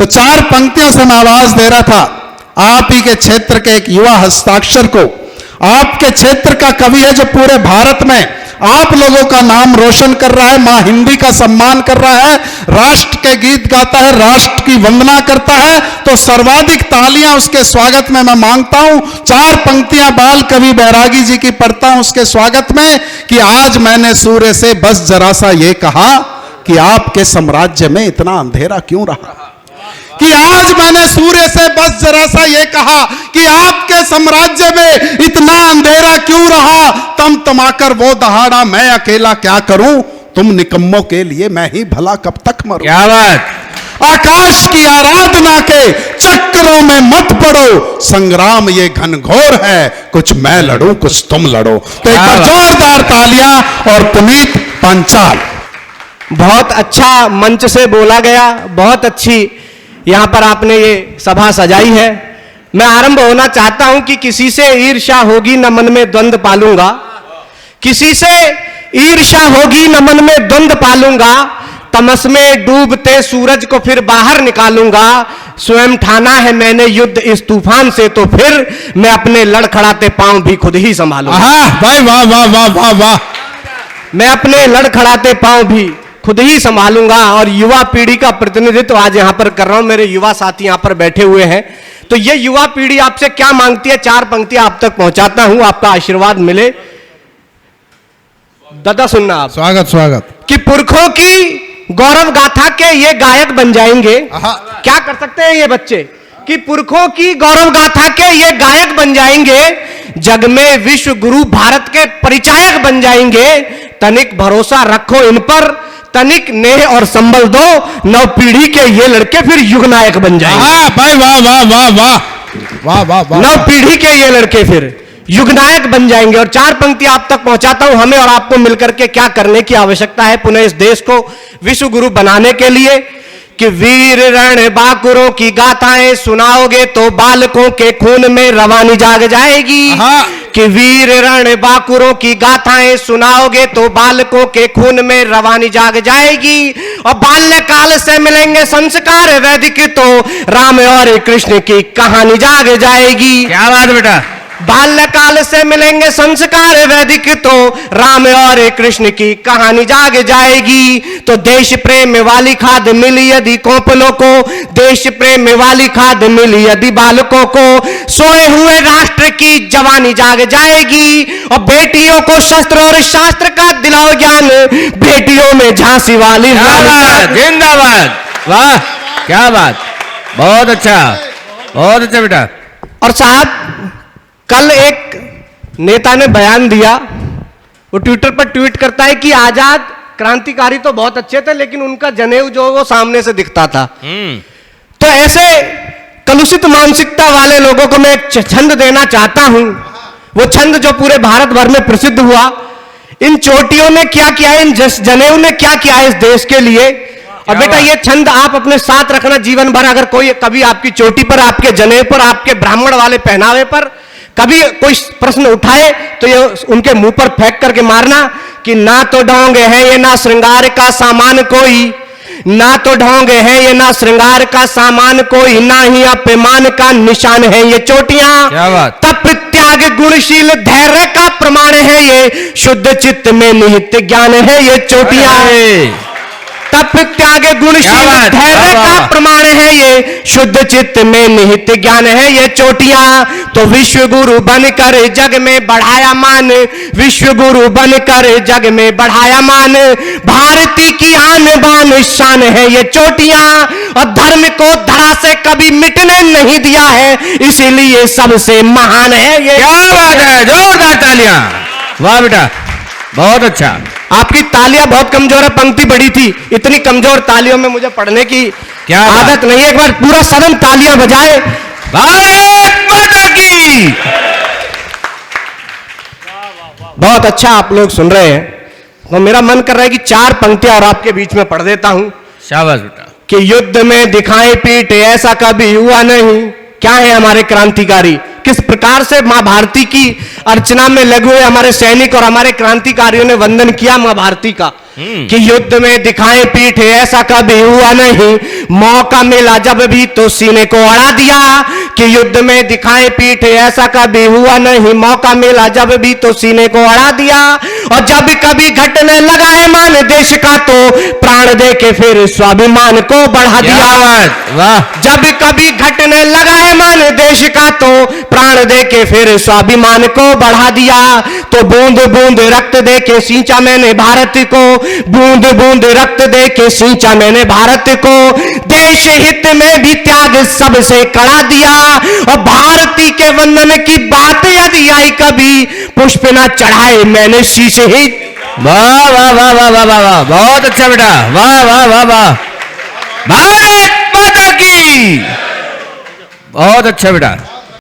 तो 4 पंक्तियों से मैं आवाज दे रहा था, आप ही के क्षेत्र के एक युवा हस्ताक्षर को, आपके क्षेत्र का कवि है जो पूरे भारत में आप लोगों का नाम रोशन कर रहा है, मां हिंदी का सम्मान कर रहा है, राष्ट्र के गीत गाता है, राष्ट्र की वंदना करता है, तो सर्वाधिक तालियां उसके स्वागत में मैं मांगता हूं। 4 पंक्तियां बाल कवि बैरागी जी की पढ़ता हूं उसके स्वागत में कि आज मैंने सूर्य से बस जरा सा ये कहा कि आपके साम्राज्य में इतना अंधेरा क्यों रहा, कि आज मैंने सूर्य से बस जरा सा ये कहा कि आपके साम्राज्य में इतना अंधेरा क्यों रहा, तमाकर वो दहाड़ा मैं अकेला क्या करूं, तुम निकम्मों के लिए मैं ही भला कब तक मरूं। क्या बात। आकाश की आराधना के चक्करों में मत पड़ो, संग्राम ये घनघोर है, कुछ मैं लड़ूं कुछ तुम लड़ो। तो एक बार जोरदार तालियां और पुनीत पांचाल। बहुत अच्छा मंच से बोला गया, बहुत अच्छी यहां पर आपने ये सभा सजाई है। मैं आरंभ होना चाहता हूं कि किसी से ईर्ष्या होगी न मन में द्वंद्व पालूंगा, किसी से ईर्ष्या होगी न मन में द्वंद्व पालूंगा, तमस में डूबते सूरज को फिर बाहर निकालूंगा, स्वयं ठाना है मैंने युद्ध इस तूफान से, तो फिर मैं अपने लड़खड़ाते पांव भी खुद ही संभालूंगा। भाई वाह वाह वाह वाह वाह। मैं अपने लड़खड़ाते पांव भी खुद ही संभालूंगा। और युवा पीढ़ी का प्रतिनिधित्व आज यहां पर कर रहा हूं, मेरे युवा साथी यहां पर बैठे हुए हैं, तो ये युवा पीढ़ी आपसे क्या मांगती है, 4 पंक्तियां आप तक पहुंचाता हूं, आपका आशीर्वाद मिले। दादा सुनना आप। स्वागत स्वागत। कि पुरखों की गौरव गाथा के ये गायक बन जाएंगे। क्या कर सकते हैं ये बच्चे कि पुरखों की गौरव गाथा के ये गायक बन जाएंगे, जग में विश्व गुरु भारत के परिचायक बन जाएंगे, तनिक भरोसा रखो इन पर, तनिक नेह और संबल दो, नव पीढ़ी के ये लड़के फिर युग नायक बन जाएंगे। भाई वाह वाह वाह वाह वाह वाह वाह। नव पीढ़ी के ये लड़के फिर युग नायक बन जाएंगे। और 4 पंक्ति आप तक पहुंचाता हूं, हमें और आपको मिलकर के क्या करने की आवश्यकता है पुनः इस देश को विश्व गुरु बनाने के लिए। कि वीर रण बाकुरों की गाथाएं सुनाओगे तो बालकों के खून में रवानी जाग जाएगी। कि वीर रण बाकुरों की गाथाएं सुनाओगे तो बालकों के खून में रवानी जाग जाएगी। और बाल्यकाल से मिलेंगे संस्कार वैदिक तो राम और कृष्ण की कहानी जाग जाएगी। क्या बात बेटा। बाल्यकाल से मिलेंगे संस्कार वैदिक तो राम और कृष्ण की कहानी जाग जाएगी। तो देश प्रेम वाली खाद मिली यदि कोपलों को, देश प्रेम वाली खाद मिली यदि बालकों को, सोए हुए राष्ट्र की जवानी जाग जाएगी। और बेटियों को शस्त्र और शास्त्र का दिलाओ ज्ञान, बेटियों में झांसी वाली जिंदाबाद। वाह क्या बात, बहुत अच्छा बेटा। और साहब कल एक नेता ने बयान दिया, वो ट्विटर पर ट्वीट करता है कि आजाद क्रांतिकारी तो बहुत अच्छे थे लेकिन उनका जनेऊ जो वो सामने से दिखता था। तो ऐसे कलुषित मानसिकता वाले लोगों को मैं एक छंद देना चाहता हूं, वो छंद जो पूरे भारत भर में प्रसिद्ध हुआ। इन चोटियों ने क्या किया, इन जनेऊ ने क्या किया इस देश के लिए। और बेटा ये छंद आप अपने साथ रखना जीवन भर। अगर कोई कभी आपकी चोटी पर, आपके जनेऊ पर, आपके ब्राह्मण वाले पहनावे पर कभी कोई प्रश्न उठाए तो ये उनके मुंह पर फेंक करके मारना कि ना तो ढोंग है ये ना श्रृंगार का सामान कोई, ना तो ढोंग है ये ना श्रृंगार का सामान कोई, ना ही अपमान का निशान है ये चोटियां। क्या बात। तप त्याग गुणशील धैर्य का प्रमाण है ये, शुद्ध चित्त में निहित ज्ञान है ये चोटियां। तप त्याग गुणशील धैर्य का प्रमाण है ये, शुद्ध चित्त में निहित ज्ञान है ये चोटियां। तो विश्व गुरु बनकर जग में बढ़ाया मान, विश्व गुरु बनकर जग में बढ़ाया मान, भारती की आन बान शान है ये चोटियां। और धर्म को धरा से कभी मिटने नहीं दिया है, इसीलिए सबसे महान है ये। क्या बात है, जोरदार तालियां। वाह बेटा बहुत अच्छा। आपकी तालियां बहुत कमजोर है, पंक्ति बड़ी थी, इतनी कमजोर तालियों में मुझे पढ़ने की क्या आदत नहीं है। एक बार पूरा सदन तालियां बजाए भारत माता की। बहुत अच्छा आप लोग सुन रहे हैं, तो मेरा मन कर रहा है कि 4 पंक्तियां और आपके बीच में पढ़ देता हूं। शाबाश बेटा। कि युद्ध में दिखाए पीठ ऐसा कभी हुआ नहीं। क्या है हमारे क्रांतिकारी, किस प्रकार से मां भारती की अर्चना में लगे हुए हमारे सैनिक और हमारे क्रांतिकारियों ने वंदन किया मां भारती का। कि युद्ध में दिखाए पीठ ऐसा कभी हुआ नहीं, मौका मिला जब भी तो सीने को अड़ा दिया। कि युद्ध में दिखाए पीठ ऐसा कभी हुआ नहीं, मौका मिला जब भी तो सीने को अड़ा दिया। और जब कभी घटने लगा है मान देश का तो प्राण दे के फिर स्वाभिमान को बढ़ा दिया। वाह, जब कभी घटने लगा है मान देश का तो प्राण दे के फिर स्वाभिमान को बढ़ा दिया। तो बूंद बूंद रक्त दे के सींचा मैंने भारत को, बूंद बूंद रक्त दे के सींचा मैंने भारत को। देश हित में भी त्याग सबसे कड़ा दिया। और भारती के वंदन की बात यदि आई कभी, पुष्प ना चढ़ाए मैंने शीश ही। वाह वाह वाह वाह वाह वाह वाह, बहुत अच्छा बेटा, वाह वाह वाह वाह, भारत माता की, बहुत अच्छा बेटा।